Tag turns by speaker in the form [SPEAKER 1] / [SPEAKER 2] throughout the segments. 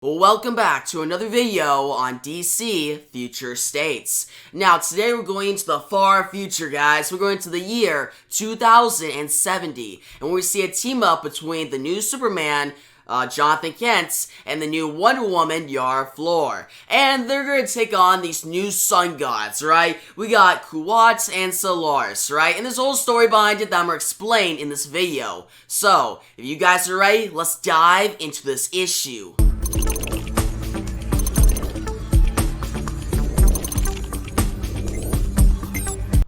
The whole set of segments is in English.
[SPEAKER 1] Welcome back to another video on DC Future States. Now, today we're going into the far future, guys. We're going to the year 2070, and we see a team up between the new Superman, Jonathan Kent, and the new Wonder Woman, Yara Flor. And they're going to take on these new sun gods, right? We got Kuwat and Solaris, right? And there's a whole story behind it that I'm going to explain in this video. So, if you guys are ready, let's dive into this issue.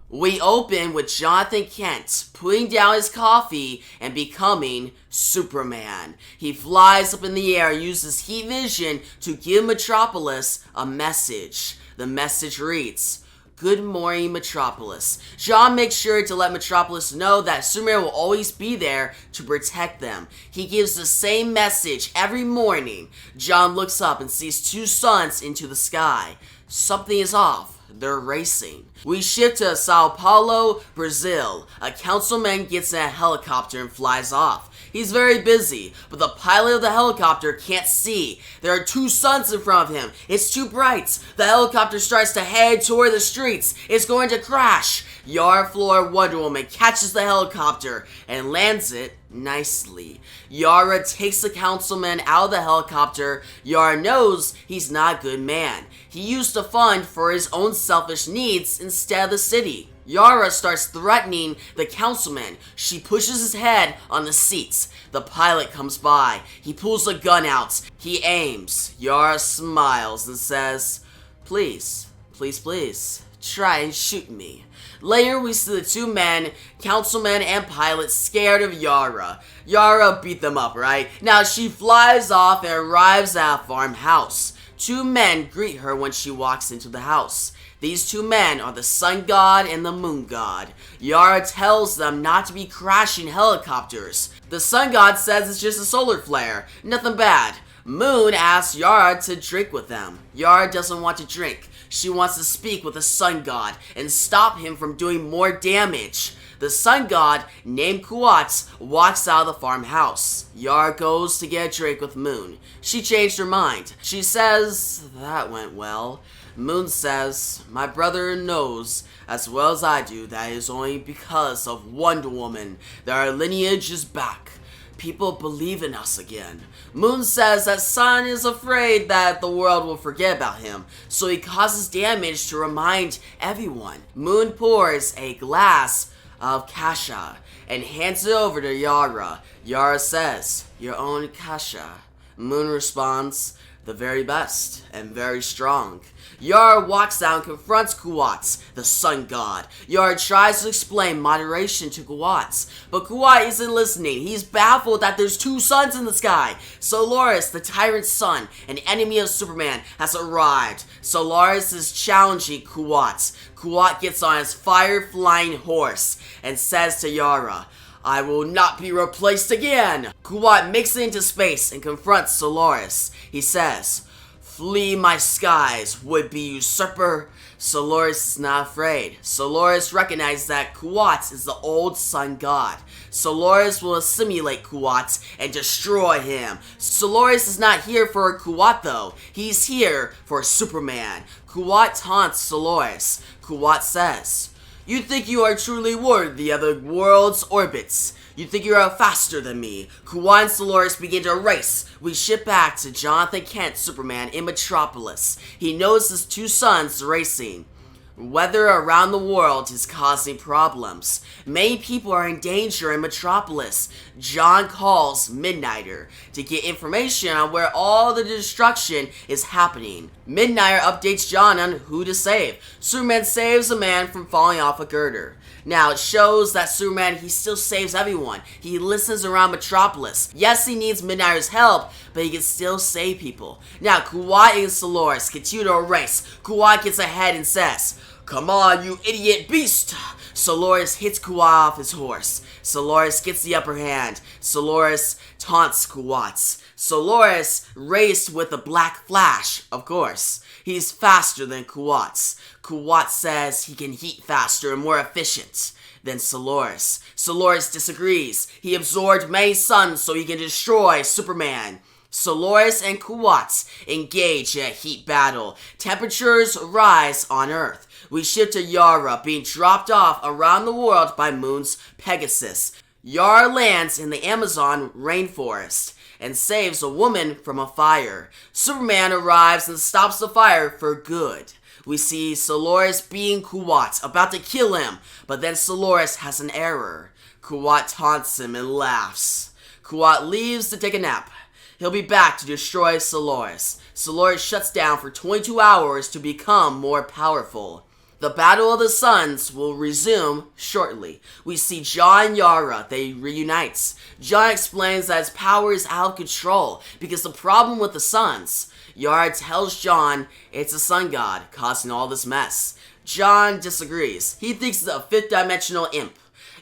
[SPEAKER 1] We open with Jonathan Kent putting down his coffee and becoming Superman. He flies up in the air and uses heat vision to give Metropolis a message. The message reads, "Good morning, Metropolis." John makes sure to let Metropolis know that Superman will always be there to protect them. He gives the same message every morning. John looks up and sees two suns into the sky. Something is off. They're racing. We shift to Sao Paulo, Brazil. A councilman gets in a helicopter and flies off. He's very busy, but the pilot of the helicopter can't see. There are two suns in front of him. It's too bright. The helicopter starts to head toward the streets. It's going to crash. Yara Flor Wonder Woman catches the helicopter and lands it nicely. Yara takes the councilman out of the helicopter. Yara knows he's not a good man. He used the fund for his own selfish needs instead of the city. Yara starts threatening the councilman. She pushes his head on the seats. The pilot comes by. He pulls a gun out. He aims. Yara smiles and says, "Please, please, please, try and shoot me." Later, we see the two men, councilman and pilot, scared of Yara. Yara beat them up, right? Now she flies off and arrives at a farmhouse. Two men greet her when she walks into the house. These two men are the sun god and the moon god. Yara tells them not to be crashing helicopters. The sun god says it's just a solar flare, nothing bad. Moon asks Yara to drink with them. Yara doesn't want to drink. She wants to speak with the sun god and stop him from doing more damage. The sun god, named Kuwat, walks out of the farmhouse. Yara goes to get a drink with Moon. She changed her mind. She says, "That went well." Moon says, "My brother knows as well as I do that it is only because of Wonder Woman that our lineage is back. People believe in us again." Moon says that Sun is afraid that the world will forget about him, so he causes damage to remind everyone. Moon pours a glass of kasha and hands it over to Yara. Yara says, "Your own kasha." Moon responds, "The very best and very strong." Yara walks out and confronts Kuwat, the sun god. Yara tries to explain moderation to Kuwat, but Kuwat isn't listening. He's baffled that there's two suns in the sky. Solaris, the tyrant sun, an enemy of Superman, has arrived. Solaris is challenging Kuwat. Kuwat gets on his fire-flying horse and says to Yara, "I will not be replaced again." Kuwat makes it into space and confronts Solaris. He says, "Flee my skies, would-be usurper." Solaris is not afraid. Solaris recognizes that Kuwat is the old sun god. Solaris will assimilate Kuwat and destroy him. Solaris is not here for Kuwat though. He's here for Superman. Kuwat taunts Solaris. Kuwat says, "You think you are truly worthy of the world's orbits. You think you are faster than me." Kuwat and Solaris begin to race. We ship back to Jonathan Kent, Superman, in Metropolis. He notices two suns racing. Weather around the world is causing problems. Many people are in danger in Metropolis. John calls Midnighter to get information on where all the destruction is happening. Midnighter updates John on who to save. Superman saves a man from falling off a girder. Now, it shows that Superman, he still saves everyone. He listens around Metropolis. Yes, he needs Midnighter's help, but he can still save people. Now, Kuwat and Solaris continue to race. Kuwat gets ahead and says, "Come on, you idiot beast!" Solaris hits Kuwat off his horse. Solaris gets the upper hand. Solaris taunts Kuwat. Solaris raced with the Black Flash, of course. He's faster than Kuwat. Kuwat says he can heat faster and more efficient than Solaris. Solaris disagrees. He absorbed many suns so he can destroy Superman. Solaris and Kuwat engage in a heat battle. Temperatures rise on Earth. We shift to Yara being dropped off around the world by Moon's Pegasus. Yara lands in the Amazon rainforest and saves a woman from a fire. Superman arrives and stops the fire for good. We see Solaris being Kuwat, about to kill him, but then Solaris has an error. Kuwat taunts him and laughs. Kuwat leaves to take a nap. He'll be back to destroy Solaris. Solaris shuts down for 22 hours to become more powerful. The Battle of the Suns will resume shortly. We see John and Yara. They reunite. John explains that his power is out of control because the problem with the suns. Yara tells John it's the sun god causing all this mess. John disagrees. He thinks it's a fifth-dimensional imp.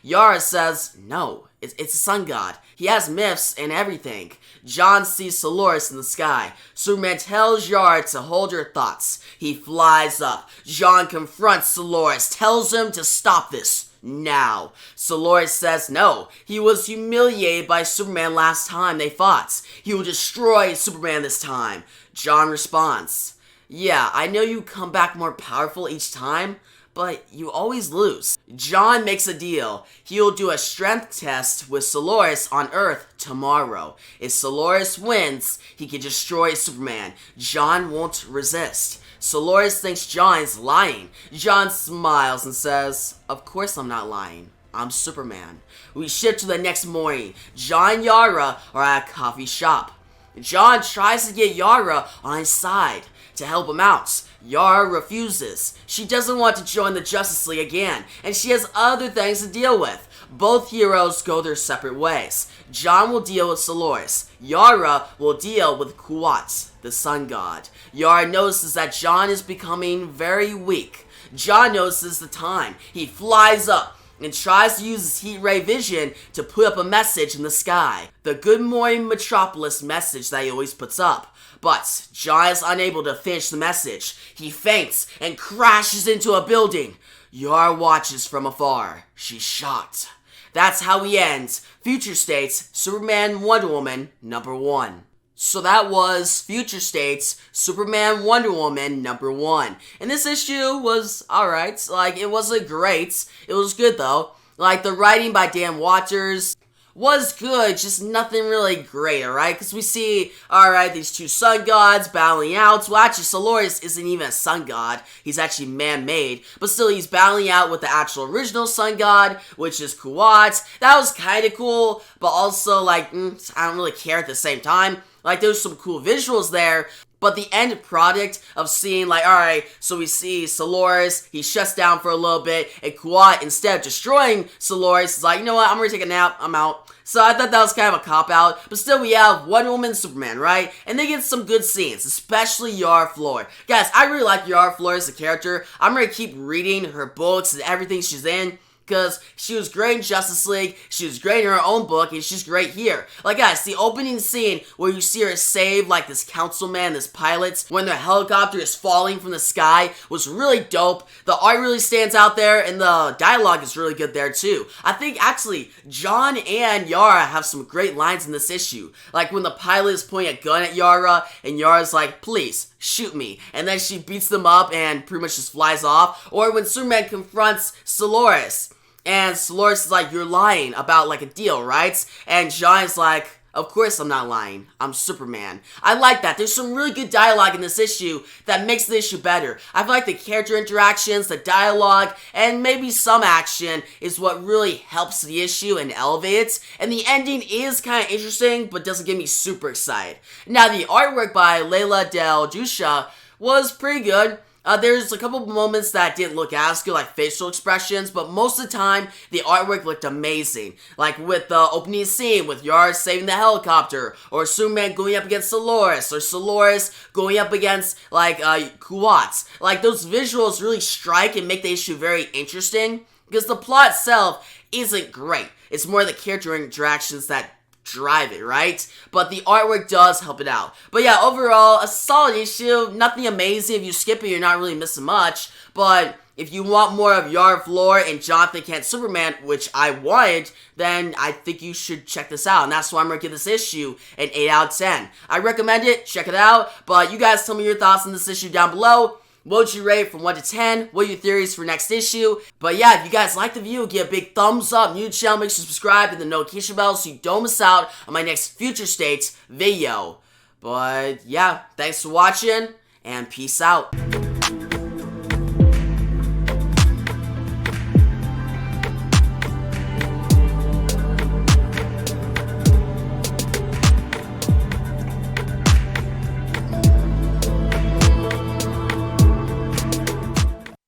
[SPEAKER 1] Yara says, no, it's a sun god. He has myths and everything. John sees Solaris in the sky. Superman tells Yara to hold her thoughts. He flies up. John confronts Solaris, tells him to stop this now. Solaris says no. He was humiliated by Superman last time they fought. He will destroy Superman this time. John responds, yeah, I know you come back more powerful each time, but you always lose. John makes a deal. He'll do a strength test with Solaris on Earth tomorrow. If Solaris wins, he can destroy Superman. John won't resist. Solaris thinks John is lying. John smiles and says, of course I'm not lying. I'm Superman. We shift to the next morning. John and Yara are at a coffee shop. John tries to get Yara on his side to help him out. Yara refuses. She doesn't want to join the Justice League again, and she has other things to deal with. Both heroes go their separate ways. John will deal with Solaris. Yara will deal with Kuwat, the sun god. Yara notices that John is becoming very weak. John notices the time. He flies up and tries to use his heat ray vision to put up a message in the sky. The Good Morning Metropolis message that he always puts up. But John is unable to finish the message. He faints and crashes into a building. Yara watches from afar. She's shocked. That's how we end Future States Superman Wonder Woman #1. So that was Future States Superman Wonder Woman #1. And this issue was alright. Like, it wasn't great. It was good though. Like, the writing by Dan Waters was good, just nothing really great, alright? Because we see, alright, these two sun gods battling out. Well, actually, Solaris isn't even a sun god. He's actually man-made. But still, he's battling out with the actual original sun god, which is Kuwat. That was kind of cool, but also, like, I don't really care at the same time. Like, there's some cool visuals there. But the end product of seeing, like, alright, so we see Solaris, he shuts down for a little bit, and Kuwat, instead of destroying Solaris, is like, you know what, I'm gonna take a nap, I'm out. So I thought that was kind of a cop-out, but still we have Wonder Woman and Superman, right? And they get some good scenes, especially Yara Flor. Guys, I really like Yara Flor as a character. I'm gonna keep reading her books and everything she's in, because she was great in Justice League, she was great in her own book, and she's great here. Like, guys, the opening scene where you see her save, like, this councilman, this pilot, when their helicopter is falling from the sky, was really dope. The art really stands out there, and the dialogue is really good there, too. I think, actually, John and Yara have some great lines in this issue. Like, when the pilot is pointing a gun at Yara, and Yara's like, please, shoot me. And then she beats them up and pretty much just flies off. Or when Superman confronts Solaris, and Solaris is like, you're lying about, like, a deal, right? And John's like, of course I'm not lying. I'm Superman. I like that. There's some really good dialogue in this issue that makes the issue better. I feel like the character interactions, the dialogue, and maybe some action is what really helps the issue and elevates it. And the ending is kind of interesting, but doesn't get me super excited. Now, the artwork by Leila Del Jusha was pretty good. There's a couple moments that didn't look as good, like facial expressions, but most of the time, the artwork looked amazing. Like with the opening scene with Yara saving the helicopter, or Superman going up against Solaris, or Solaris going up against, like, Kuwat. Like, those visuals really strike and make the issue very interesting, because the plot itself isn't great. It's more the character interactions that drive it, right? But the artwork does help it out. But yeah, overall, a solid issue. Nothing amazing. If you skip it, you're not really missing much. But if you want more of Yara Flor and Jonathan Kent Superman, which I wanted, then I think you should check this out. And that's why I'm going to give this issue an 8 out of 10. I recommend it. Check it out. But you guys tell me your thoughts on this issue down below. What would you rate from 1 to 10? What are your theories for next issue? But yeah, if you guys like the video, give a big thumbs up. New channel, make sure to subscribe to the notification bell so you don't miss out on my next Future States video. But yeah, thanks for watching, and peace out.